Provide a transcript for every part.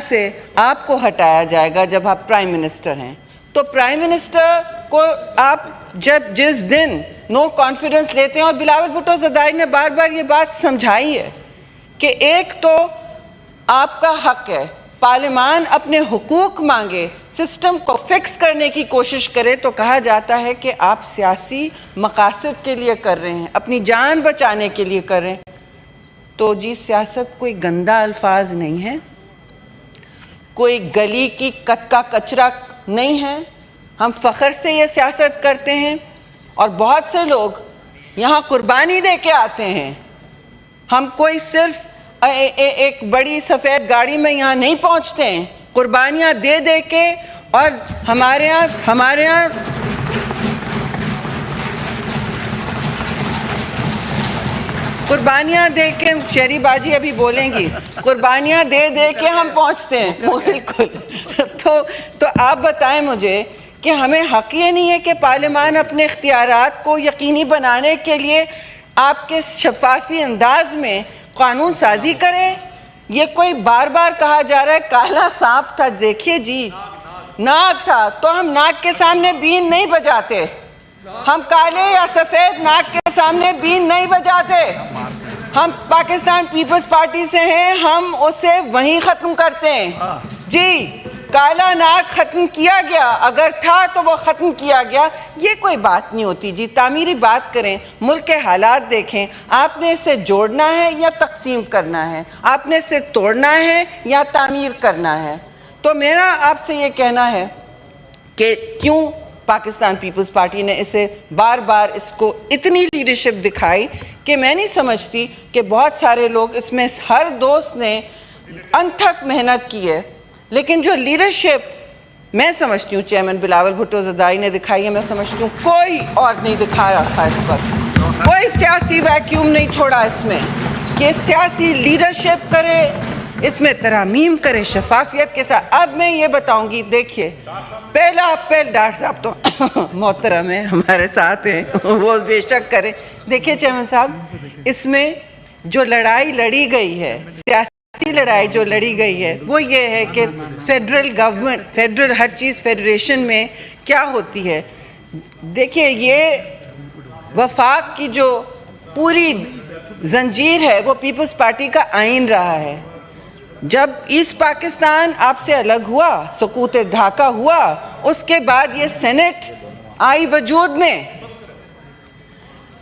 से आपको हटाया जाएगा जब आप प्राइम मिनिस्टर हैं। तो प्राइम मिनिस्टर को आप जिस दिन नो कॉन्फिडेंस लेते हैं, और बिलावल भुट्टो ज़रदारी ने बार बार ये बात समझाई है कि एक तो आपका हक है, पार्लियामान अपने हुकूक मांगे, सिस्टम को फिक्स करने की कोशिश करे, तो कहा जाता है कि आप सियासी मकासद के लिए कर रहे हैं, अपनी जान बचाने के लिए कर रहे हैं। तो जी सियासत कोई गंदा अल्फाज नहीं है, कोई गली की कट का कचरा नहीं है। हम फ़ख्र से ये सियासत करते हैं और बहुत से लोग यहाँ कुर्बानी दे के आते हैं। हम कोई सिर्फ एक बड़ी सफ़ेद गाड़ी में यहाँ नहीं पहुँचते हैं, कुर्बानियाँ दे दे के। और हमारे यहाँ कुर्बानियाँ दे के, शहरी बाजी अभी बोलेंगी, कुर्बानियाँ दे दे के हम पहुँचते हैं। बिल्कुल। तो आप बताएं मुझे कि हमें हक़ ये नहीं है कि पार्लियामान अपने इख्तियारात को यकीनी बनाने के लिए आपके शफाफी अंदाज में कानून साजी करें? ये कोई बार बार कहा जा रहा है काला सांप था, देखिए जी नाक था, तो हम नाक के सामने बीन नहीं बजाते, हम काले या सफ़ेद नाक के सामने बीन नहीं बजाते। हम पाकिस्तान पीपल्स पार्टी से हैं, हम उसे वहीं ख़त्म करते हैं जी। काला नाक ख़त्म किया गया, अगर था तो वो ख़त्म किया गया, ये कोई बात नहीं होती जी। तामीरी बात करें, मुल्क के हालात देखें, आपने इसे जोड़ना है या तकसीम करना है, आपने इसे तोड़ना है या तामीर करना है। तो मेरा आपसे ये कहना है कि क्यों पाकिस्तान पीपल्स पार्टी ने इसे बार बार इसको इतनी लीडरशिप दिखाई कि मैं नहीं समझती कि बहुत सारे लोग इसमें, हर दोस्त ने अनथक मेहनत की है, लेकिन जो लीडरशिप मैं समझती हूँ चेयरमैन बिलावल भुट्टो ज़रदारी ने दिखाई है, मैं समझती हूँ कोई और नहीं दिखा रहा था इस वक्त। कोई सियासी वैक्यूम नहीं छोड़ा इसमें कि सियासी लीडरशिप करे, इसमें तरमीम करे शफाफियत के साथ। अब मैं ये बताऊंगी, देखिए पहला अप्रैल डॉक्टर साहब तो मोहतरम है, हमारे साथ हैं, वो बेशक करें। देखिए चेयरमैन साहब, इसमें जो लड़ाई लड़ी गई है, सियासी लड़ाई जो लड़ी गई है, वो ये है कि फेडरल गवर्नमेंट, फेडरल हर चीज़ फेडरेशन में क्या होती है। देखिए ये वफाक की जो पूरी जंजीर है वो पीपल्स पार्टी का आइन रहा है। जब ईस्ट पाकिस्तान आपसे अलग हुआ, सकूत ढाका हुआ, उसके बाद ये सेनेट आई वजूद में।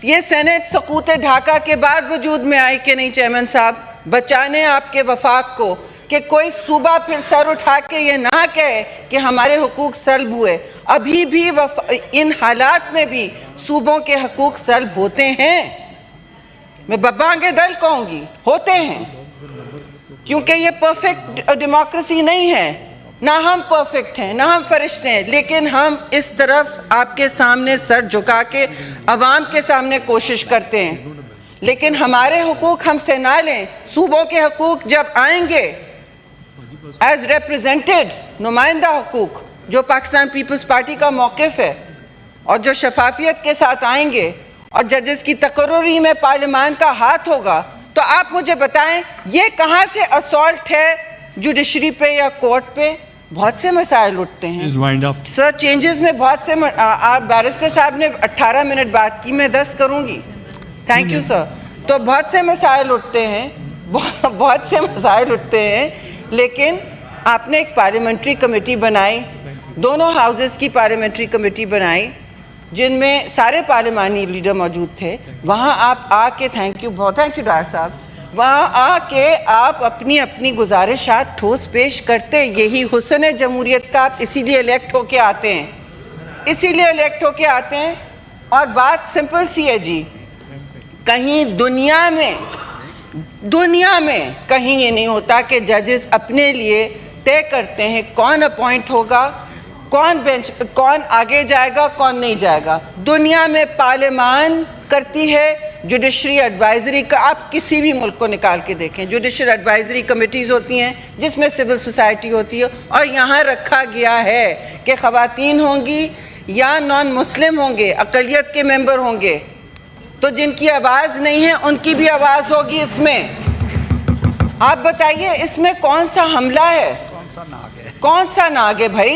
ये सेनेट सकूत ढाका के बाद वजूद में आई कि नहीं चेयरमैन साहब, बचाने आपके वफाक को कि कोई सूबा फिर सर उठा के ये ना कहे कि हमारे हुकूक सल्ब हुए। अभी भी इन हालात में भी सूबों के हुकूक सल्ब होते हैं। मैं बब्बांगे दल कहूँगी, होते हैं, क्योंकि ये परफेक्ट डेमोक्रेसी नहीं है, ना हम परफेक्ट हैं, ना हम फरिश्ते हैं, लेकिन हम इस तरफ आपके सामने सर झुका के अवाम के सामने कोशिश करते हैं। लेकिन हमारे हुकूक हमसे ना लें, सूबों के हुकूक जब आएंगे एज रिप्रेजेंटेड, नुमाइंदा हुकूक जो पाकिस्तान पीपल्स पार्टी का मौक़िफ़ है, और जो शफाफियत के साथ आएंगे और जजेस की तकर्री में पार्लियामान का हाथ होगा, तो आप मुझे बताएं ये कहाँ से असॉल्ट है जुडिशरी पे या कोर्ट पे? बहुत से मसाइल उठते हैं सर, चेंजेस में बहुत से आप बैरिस्टर साहब ने 18 मिनट बात की, मैं 10 करूँगी। Thank you sir. तो बहुत से मसाइल उठते हैं, बहुत से मसाइल उठते हैं, लेकिन आपने एक पार्लियामेंट्री कमेटी बनाई, दोनों हाउसेस की पार्लियामेंट्री कमेटी बनाई, जिनमें सारे पार्लियामानी लीडर मौजूद थे। वहाँ आप आके, थैंक यू, बहुत थैंक यू डॉक्टर साहब, वहाँ आके आप अपनी अपनी गुजारिशात ठोस पेश करते। यही हुस्न जमहूरियत का, आप इसीलिए इलेक्ट होके आते हैं, इसीलिए इलेक्ट होके आते हैं। और बात सिंपल सी है जी, कहीं दुनिया में कहीं ये नहीं होता कि जजेस अपने लिए तय करते हैं कौन अपॉइंट होगा, कौन बेंच, कौन आगे जाएगा, कौन नहीं जाएगा। दुनिया में पार्लियामान करती है जुडिशरी एडवाइजरी का। आप किसी भी मुल्क को निकाल के देखें, जुडिशरी एडवाइजरी कमेटीज़ होती हैं जिसमें सिविल सोसाइटी होती है, और यहाँ रखा गया है कि ख़वातीन होंगी या नॉन मुस्लिम होंगे, अक़लियत के मेंबर होंगे, तो जिनकी आवाज़ नहीं है उनकी भी आवाज़ होगी इसमें। आप बताइए इसमें कौन सा हमला है? कौन सा नाग है? कौन सा नाग है भाई?